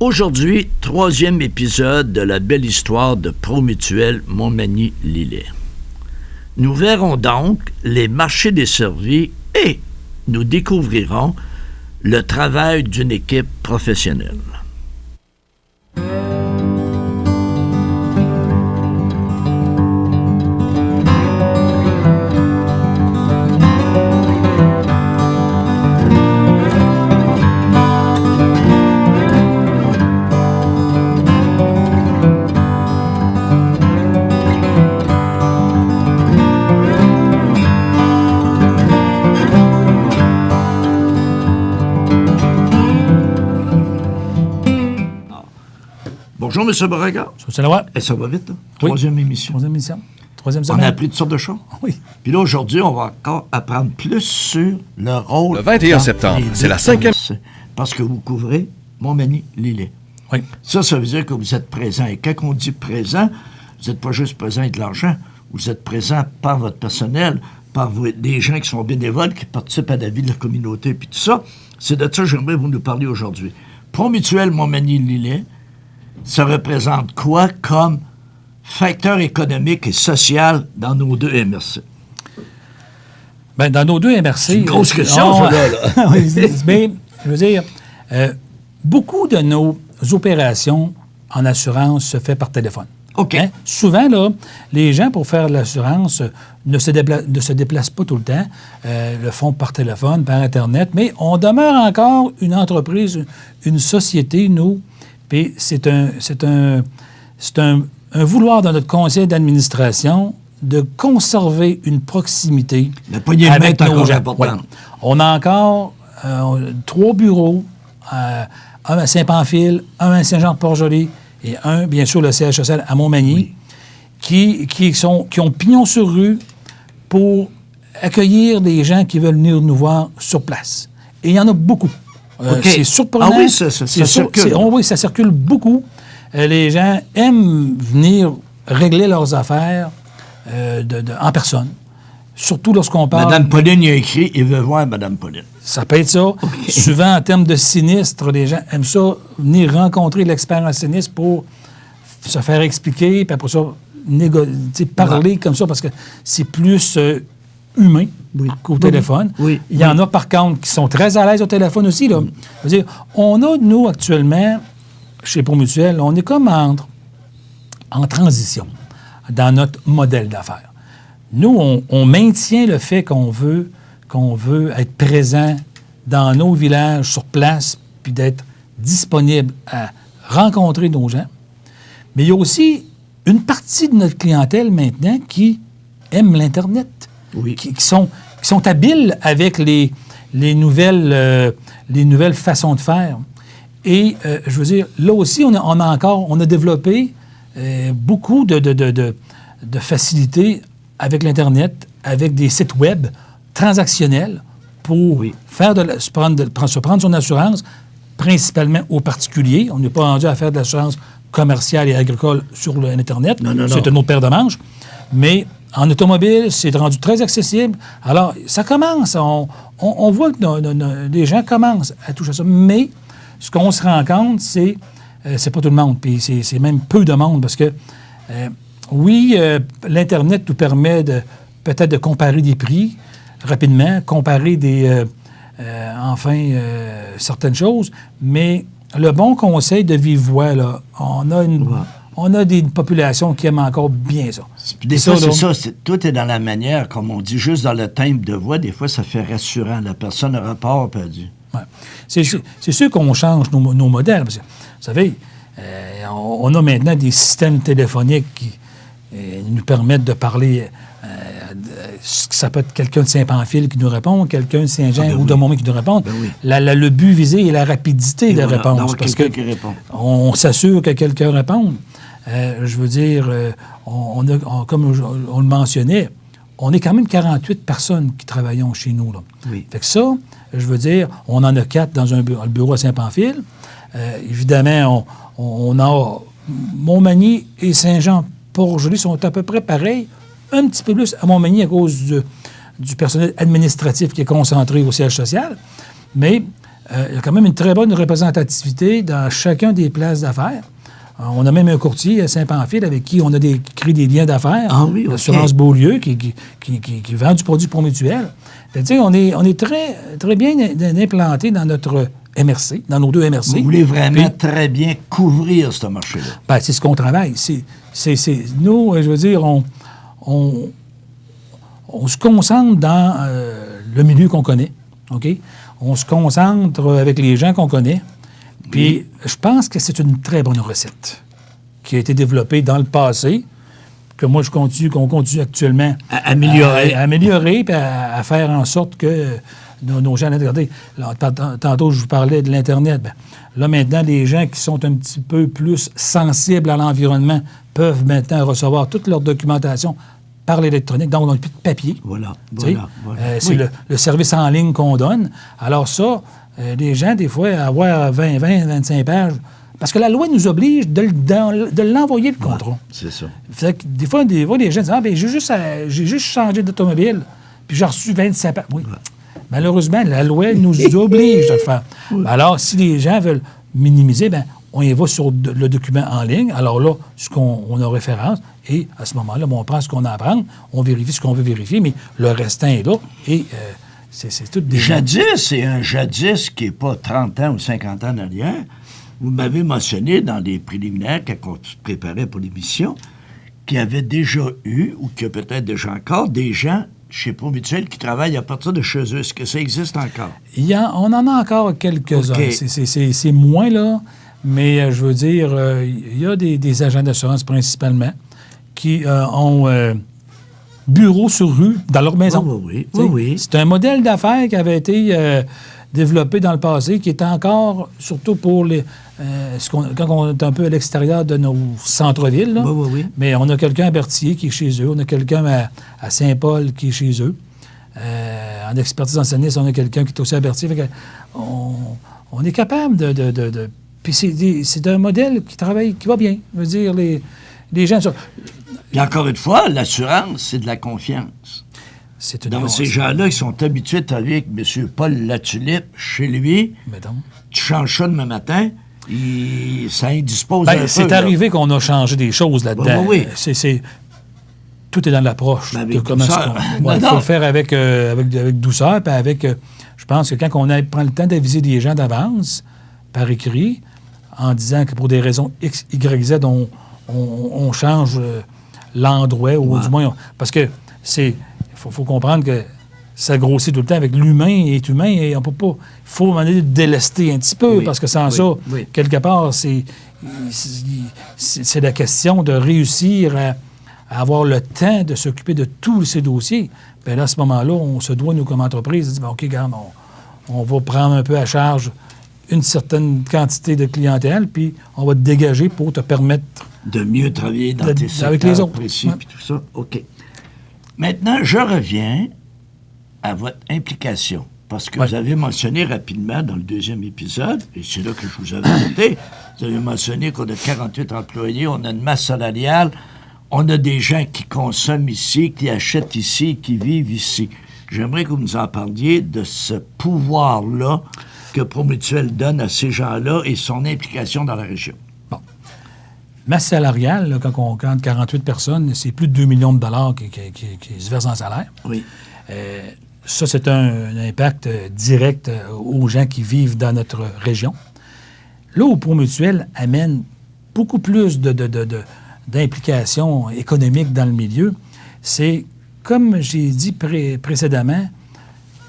Aujourd'hui, 3e épisode de la belle histoire de Promutuelle Montmagny-Lillet. Nous verrons donc les marchés desservis et nous découvrirons le travail d'une équipe professionnelle. Bonjour, M. Beauregard. Et ça va vite, là? Oui. Troisième émission. Troisième semaine. On a appris toutes sortes de choses. Oui. Puis là, aujourd'hui, on va encore apprendre plus sur le rôle... Le 21 septembre, c'est la 5e... Parce que vous couvrez Montmagny-Lillet. Oui. Ça veut dire que vous êtes présent. Et quand on dit présent, vous n'êtes pas juste présent avec de l'argent. Vous êtes présent par votre personnel, par des gens qui sont bénévoles, qui participent à la vie de la communauté. Puis tout ça, c'est de ça que j'aimerais vous nous parler aujourd'hui. Promutuelle Montmagny-Lillet, ça représente quoi comme facteur économique et social dans nos deux MRC? Bien, dans nos deux MRC... C'est une grosse question, ça, là. Oui, mais, je veux dire, beaucoup de nos opérations en assurance se fait par téléphone. OK. Hein? Souvent, là, les gens, pour faire de l'assurance, ne se déplacent pas tout le temps, le font par téléphone, par Internet, mais on demeure encore une entreprise, une société, nous. Puis c'est un vouloir dans notre conseil d'administration de conserver une proximité la poignée de main est encore gens. importante. Ouais. On a encore 3 bureaux, un à Saint-Pamphile, un à Saint-Jean-de-Port-Joli et un, bien sûr, le siège social à Montmagny, qui ont pignon sur rue pour accueillir des gens qui veulent venir nous voir sur place. Et il y en a beaucoup. Okay. C'est surprenant. Ah oui, ça circule. Oui, ça circule beaucoup. Les gens aiment venir régler leurs affaires en personne. Surtout lorsqu'on parle... Mme Pauline y a écrit « Il veut voir Mme Pauline ». Ça peut être ça. Okay. Souvent, en termes de sinistre, les gens aiment ça, venir rencontrer l'expert en sinistre pour se faire expliquer, puis après ça, parler comme ça, parce que c'est plus... humain qu'au téléphone. Oui. Il y en a, par contre, qui sont très à l'aise au téléphone aussi. Là. Je veux dire, on a, nous, actuellement, chez Promutuelle, on est comme en transition dans notre modèle d'affaires. Nous, on maintient le fait qu'on veut être présent dans nos villages, sur place, puis d'être disponible à rencontrer nos gens. Mais il y a aussi une partie de notre clientèle maintenant qui aime l'Internet. Oui. Qui sont habiles avec les nouvelles façons de faire. Et je veux dire, là aussi, on a développé beaucoup de facilités avec l'Internet, avec des sites web transactionnels pour se prendre son assurance, principalement aux particuliers. On n'est pas rendu à faire de l'assurance commerciale et agricole sur l'Internet. Non. C'est une autre paire de manches. Mais en automobile, c'est rendu très accessible. Alors, ça commence. On voit que les gens commencent à toucher à ça. Mais ce qu'on se rend compte, c'est pas tout le monde. Puis c'est même peu de monde parce que, l'Internet nous permet peut-être de comparer des prix rapidement, comparer certaines choses. Mais le bon conseil de vive voix, là, on a des populations qui aiment encore bien ça. Des fois, c'est ça. Tout est dans la manière, comme on dit, juste dans le timbre de voix. Des fois, ça fait rassurant. La personne repart et dit. Ouais. C'est sûr qu'on change nos modèles. Parce que, vous savez, on a maintenant des systèmes téléphoniques qui nous permettent de parler. Ça peut être quelqu'un de Saint-Pamphile qui nous répond, quelqu'un de Saint-Jean ou de Montmagny qui nous répond. Le but visé est la rapidité de réponse. Parce que on s'assure que quelqu'un réponde. Je veux dire, comme on le mentionnait, on est quand même 48 personnes qui travaillons chez nous. Là. Oui. Fait que ça, je veux dire, on en a 4 dans le bureau à Saint-Pamphile. Évidemment, on a Montmagny et Saint-Jean-Port-Joli sont à peu près pareils, un petit peu plus à Montmagny à cause du personnel administratif qui est concentré au siège social. Mais il y a quand même une très bonne représentativité dans chacun des places d'affaires. On a même un courtier à Saint-Pamphile avec qui on a créé des liens d'affaires. Ah oui, OK. L'assurance Beaulieu qui vend du produit pour mutuelle. Tu sais, on est très, très bien implanté dans notre MRC, dans nos deux MRC. Vous voulez vraiment très bien couvrir ce marché-là. Ben, c'est ce qu'on travaille. Nous, je veux dire, on se concentre dans le milieu qu'on connaît, OK? On se concentre avec les gens qu'on connaît. Puis, je pense que c'est une très bonne recette qui a été développée dans le passé, que moi, qu'on continue actuellement à améliorer. À améliorer, puis à faire en sorte que nos gens... Regardez, là, tantôt, je vous parlais de l'Internet. Ben, là, maintenant, les gens qui sont un petit peu plus sensibles à l'environnement peuvent maintenant recevoir toute leur documentation par l'électronique, donc on n'a plus de papier. Voilà. C'est le service en ligne qu'on donne. Alors ça... les gens, des fois, à avoir 20, 25 pages, parce que la loi nous oblige de l'envoyer, le contrat. C'est ça. Fait que des fois, les gens disent « Ah, bien, j'ai juste changé d'automobile, puis j'ai reçu 25 pages. » Oui. Malheureusement, la loi nous oblige de le faire. Oui. Alors, si les gens veulent minimiser, bien, on y va sur le document en ligne. Alors là, on a référence, et à ce moment-là, on prend ce qu'on a à prendre, on vérifie ce qu'on veut vérifier, mais le restant est là, et... c'est tout des... Jadis, c'est un jadis qui n'est pas 30 ans ou 50 ans derrière. Vous m'avez mentionné dans les préliminaires, quand on se préparait pour l'émission, qu'il y avait déjà eu, ou qu'il y a peut-être déjà encore, des gens chez Promutuel qui travaillent à partir de chez eux. Est-ce que ça existe encore? On en a encore quelques-uns. Okay. C'est moins, là, mais je veux dire, il y a des agents d'assurance principalement qui ont... bureau sur rue, dans leur maison. Oui. C'est un modèle d'affaires qui avait été développé dans le passé, qui est encore, surtout pour quand on est un peu à l'extérieur de nos centres-villes. Là. Oui. Mais on a quelqu'un à Berthier qui est chez eux, on a quelqu'un à Saint-Paul qui est chez eux. En expertise enseigniste, on a quelqu'un qui est aussi à Berthier. On est capable de puis c'est un modèle qui travaille, qui va bien. Je veux dire, les gens... Puis encore une fois, l'assurance, c'est de la confiance. Donc, ces gens-là, ils sont habitués de travailler avec M. Paul Latulippe chez lui. Tu changes ça demain matin, ça indispose un peu. C'est arrivé qu'on a changé des choses là-dedans. Oui. Tout est dans l'approche. Il faut le faire avec douceur, puis avec... je pense que quand on prend le temps d'aviser des gens d'avance, par écrit, en disant que pour des raisons X, Y, Z, on change... l'endroit, ou du moins... Parce que faut comprendre que ça grossit tout le temps avec l'humain est humain, et on peut pas... Il faut, à un moment donné, délester un petit peu, parce que sans ça, quelque part, c'est la question de réussir à avoir le temps de s'occuper de tous ces dossiers. Bien là, à ce moment-là, on se doit, nous, comme entreprise, de dire, OK, regarde, on va prendre un peu à charge une certaine quantité de clientèle, puis on va te dégager pour te permettre... de mieux travailler dans tes secteurs avec les autres. Précis, puis tout ça. OK. Maintenant, je reviens à votre implication, parce que vous avez mentionné rapidement dans le deuxième épisode, et c'est là que je vous avais noté, vous avez mentionné qu'on a 48 employés, on a une masse salariale, on a des gens qui consomment ici, qui achètent ici, qui vivent ici. J'aimerais que vous nous en parliez de ce pouvoir-là que Promutuel donne à ces gens-là et son implication dans la région. Bon. Masse salariale, là, quand on compte 48 personnes, c'est plus de 2 millions de dollars qui se versent en salaire. Oui. Ça, c'est un impact direct aux gens qui vivent dans notre région. Là où Promutuel amène beaucoup plus d'implication économique dans le milieu, c'est, comme j'ai dit précédemment,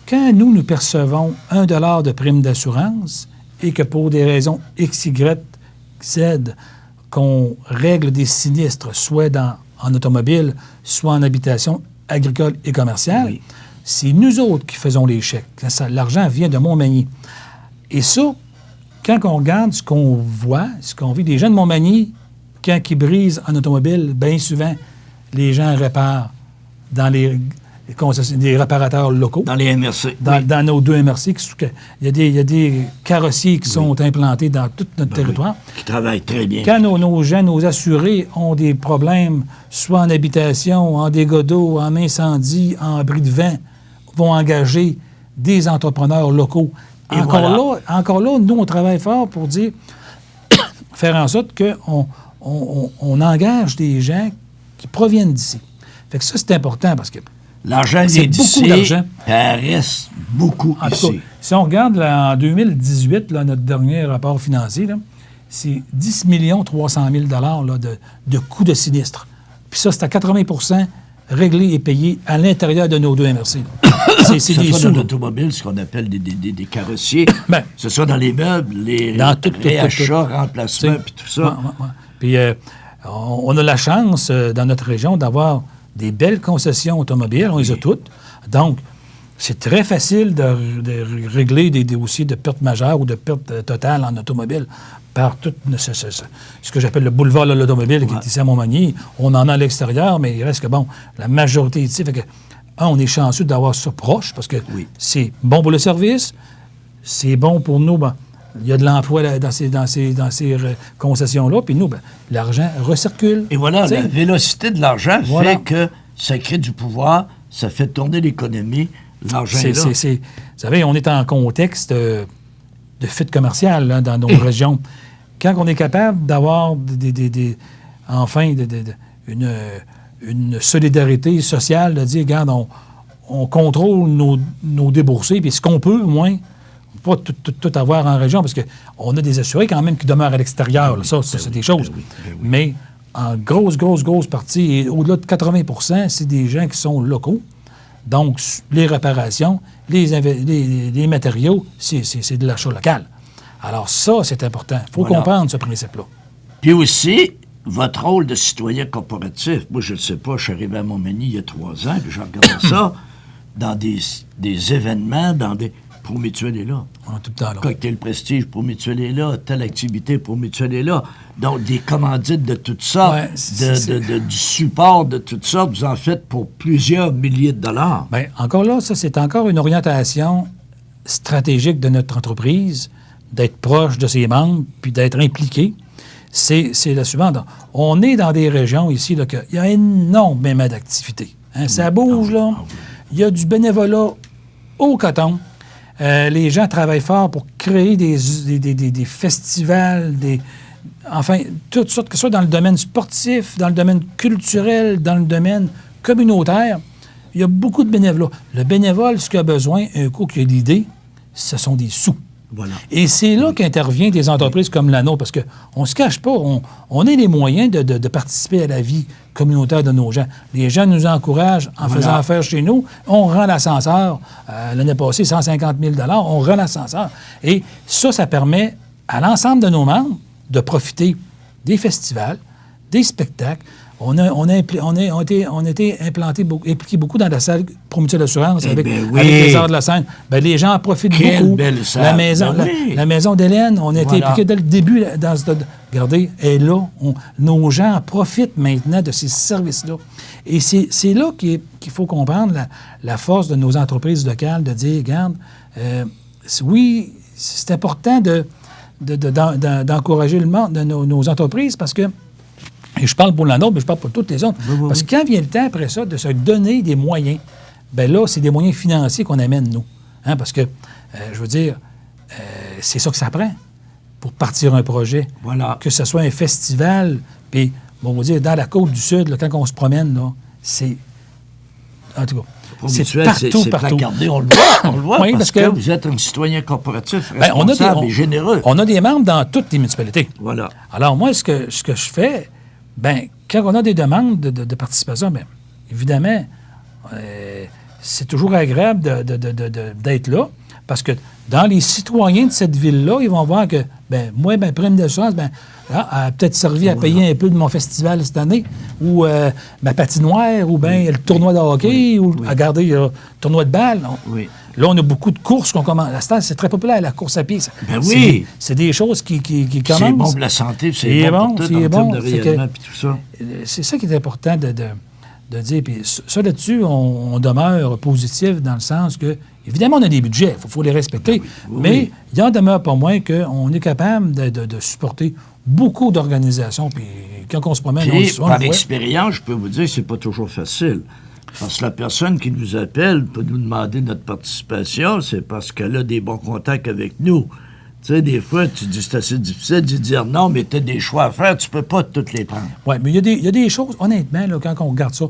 quand nous percevons 1 $ de prime d'assurance et que pour des raisons X, Y, Z, qu'on règle des sinistres, soit en automobile, soit en habitation agricole et commerciale, c'est nous autres qui faisons les chèques. L'argent vient de Montmagny. Et ça, quand on regarde ce qu'on voit, ce qu'on vit, les gens de Montmagny, quand ils brisent en automobile, bien souvent, les gens réparent dans des réparateurs locaux. Dans les MRC. Dans nos 2 MRC. Il y a des carrossiers qui sont implantés dans tout notre territoire. Qui travaillent très bien. Quand nos gens, nos assurés ont des problèmes, soit en habitation, en dégâts d'eau, en incendie, en bris de vent, vont engager des entrepreneurs locaux encore là, nous, on travaille fort pour dire, faire en sorte qu'on on engage des gens qui proviennent d'ici. Fait que ça, c'est important parce que l'argent vient d'ici, ça reste beaucoup en ici. Tout cas, si on regarde là, en 2018, là, notre dernier rapport financier, là, c'est 10 300 000 $ de coûts de sinistre. Puis ça, c'est à 80 réglé et payé à l'intérieur de nos deux MRC. C'est des sous. Dans l'automobile, ce qu'on appelle des carrossiers. Ben, ce soit dans les meubles, les réachats, remplacements, puis tout ça. Ouais. Puis on a la chance, dans notre région, d'avoir des belles concessions automobiles. On les a toutes. Donc, c'est très facile de régler des dossiers de perte majeure ou de perte totale en automobile par tout ce que j'appelle le boulevard de l'automobile qui est ici à Montmagny. On en a à l'extérieur, mais il reste que, bon, la majorité ici. Fait que, on est chanceux d'avoir ça proche parce que c'est bon pour le service, c'est bon pour nous. Ben, il y a de l'emploi dans ces concessions-là, puis nous, ben, l'argent recircule. Et voilà, la vélocité de l'argent fait que ça crée du pouvoir, ça fait tourner l'économie. L'argent est là. Vous savez, on est en contexte de fuite commerciale là, dans nos régions. Quand on est capable d'avoir une solidarité sociale, de dire, regarde, on contrôle nos déboursés, puis ce qu'on peut, au moins, pas tout avoir en région, parce qu'on a des assurés quand même qui demeurent à l'extérieur. Là, ça, c'est des choses. Mais en grosse partie, et au-delà de 80 %, c'est des gens qui sont locaux. Donc, les réparations, les matériaux, c'est de l'achat local. Alors ça, c'est important. Il faut comprendre ce principe-là. Puis aussi, votre rôle de citoyen corporatif. Moi, je ne sais pas, je suis arrivé à Montmagny il y a 3 ans, puis je regardais ça dans des événements, Promutuel est là. On est tout le temps là. Cocktail Prestige, Promutuel est là. Telle activité, Promutuel est là. Donc, des commandites de tout ça, du support de tout ça, vous en faites pour plusieurs milliers de dollars. Bien, encore là, ça, c'est encore une orientation stratégique de notre entreprise, d'être proche de ses membres, puis d'être impliqué. C'est la suivante. On est dans des régions ici, là, qu'il y a énormément d'activités. Hein? Ça bouge, là. Il y a du bénévolat au coton. Les gens travaillent fort pour créer des festivals, enfin, toutes sortes, que ce soit dans le domaine sportif, dans le domaine culturel, dans le domaine communautaire. Il y a beaucoup de bénévolat. Le bénévole, ce qu'il a besoin, un coup qu'il a l'idée, ce sont des sous. Voilà. Et c'est là qu'interviennent des entreprises comme la nôtre, parce qu'on ne se cache pas, on a les moyens de participer à la vie communautaire de nos gens. Les gens nous encouragent en faisant affaire chez nous. On rend l'ascenseur, l'année passée, 150 000 $, on rend l'ascenseur. Et ça permet à l'ensemble de nos membres de profiter des festivals, des spectacles. On a été impliqués beaucoup dans la salle Promutuel Assurance avec les Arts de la scène. Ben, les gens en profitent beaucoup. Belle salle. La maison d'Hélène, on a été impliqués dès le début dans ce... Regardez, elle est là. Nos gens en profitent maintenant de ces services-là. Et c'est là qu'il faut comprendre la force de nos entreprises locales, de dire, regarde, oui, c'est important d'encourager le monde de nos entreprises parce que et je parle pour la nôtre, mais je parle pour toutes les autres. Parce que quand vient le temps, après ça, de se donner des moyens, bien là, c'est des moyens financiers qu'on amène, nous. Hein, parce que, je veux dire, c'est ça que ça prend pour partir un projet. Voilà. Que ce soit un festival, puis, bon, on va dire, dans la Côte-du-Sud, là, quand on se promène, là, c'est... En tout cas, c'est partout. Placardé, on le voit, oui, parce que vous êtes un citoyen corporatif responsable et généreux. On a des membres dans toutes les municipalités. Voilà. Alors, moi, ce que je fais... Bien, quand on a des demandes de participation, bien, évidemment, c'est toujours agréable d'être là, parce que dans les citoyens de cette ville-là, ils vont voir que, bien, moi, ma prime d'assurance, bien, a peut-être servi à payer un peu de mon festival cette année, ou ma patinoire, ou bien le tournoi de hockey, ou, regardez, le tournoi de balle. Oui. Là, on a beaucoup de courses qu'on commence. À ce temps, c'est très populaire, la course à pied. Ben oui! C'est des choses qui commencent. C'est bon pour la santé, c'est bon pour tout, en termes de rayonnement, puis tout ça. C'est ça qui est important de dire. Puis ça, là-dessus, on demeure positif dans le sens que, évidemment, on a des budgets, il faut les respecter, mais il en demeure pas moins qu'on est capable de supporter beaucoup d'organisations. Puis quand on se promène, puis, par expérience, je peux vous dire que c'est pas toujours facile. Parce que la personne qui nous appelle pour nous demander notre participation, c'est parce qu'elle a des bons contacts avec nous. Tu sais, des fois, tu dis c'est assez difficile de dire non, mais tu as des choix à faire, tu peux pas toutes les prendre. Oui, mais il y a des choses, honnêtement, là, quand on regarde ça,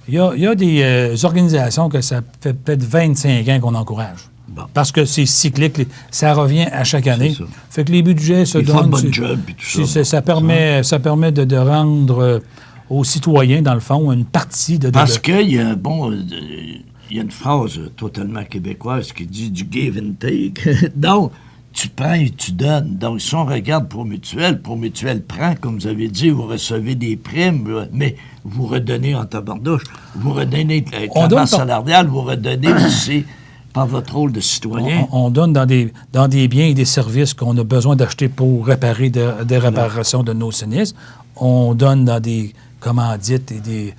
il y a des organisations que ça fait peut-être 25 ans qu'on encourage. Bon. Parce que c'est cyclique, ça revient à chaque année. ça. Fait que les budgets se Ils font le donnent. bon job et tout ça. Ça permet de rendre aux citoyens, dans le fond, une partie de... Parce qu'il y a il y a une phrase totalement québécoise qui dit du give and take. Donc, tu prends et tu donnes. Donc, si on regarde Promutuel prend, comme vous avez dit, vous recevez des primes, mais vous redonnez en tabardouche. Vous redonnez la masse salariale, vous redonnez aussi par votre rôle de citoyen. On donne dans des biens et des services qu'on a besoin d'acheter pour réparer des réparations de nos sinistres. On donne dans des commandites et des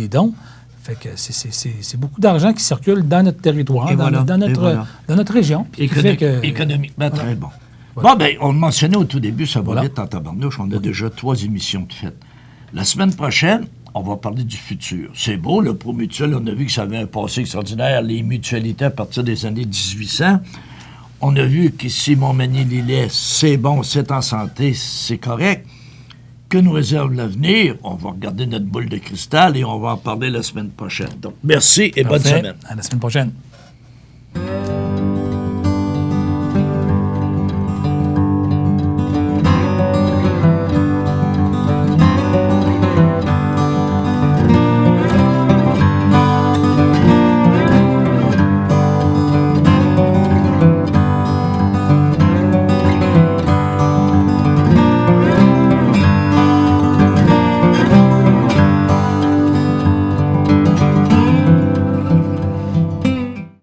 dons. Fait que c'est beaucoup d'argent qui circule dans notre territoire, dans notre région. Économiquement, très bon. Bon, bien, on le mentionnait au tout début, ça va vite en tabarnouche. On a déjà 3 émissions de faites. La semaine prochaine, on va parler du futur. C'est beau, le Promutuel, on a vu que ça avait un passé extraordinaire, les mutualités à partir des années 1800. On a vu qu'ici, Montmagny-Lillet, c'est bon, c'est en santé, c'est correct. Que nous réserve l'avenir? On va regarder notre boule de cristal et on va en parler la semaine prochaine. Donc, merci et bonne semaine. À la semaine prochaine.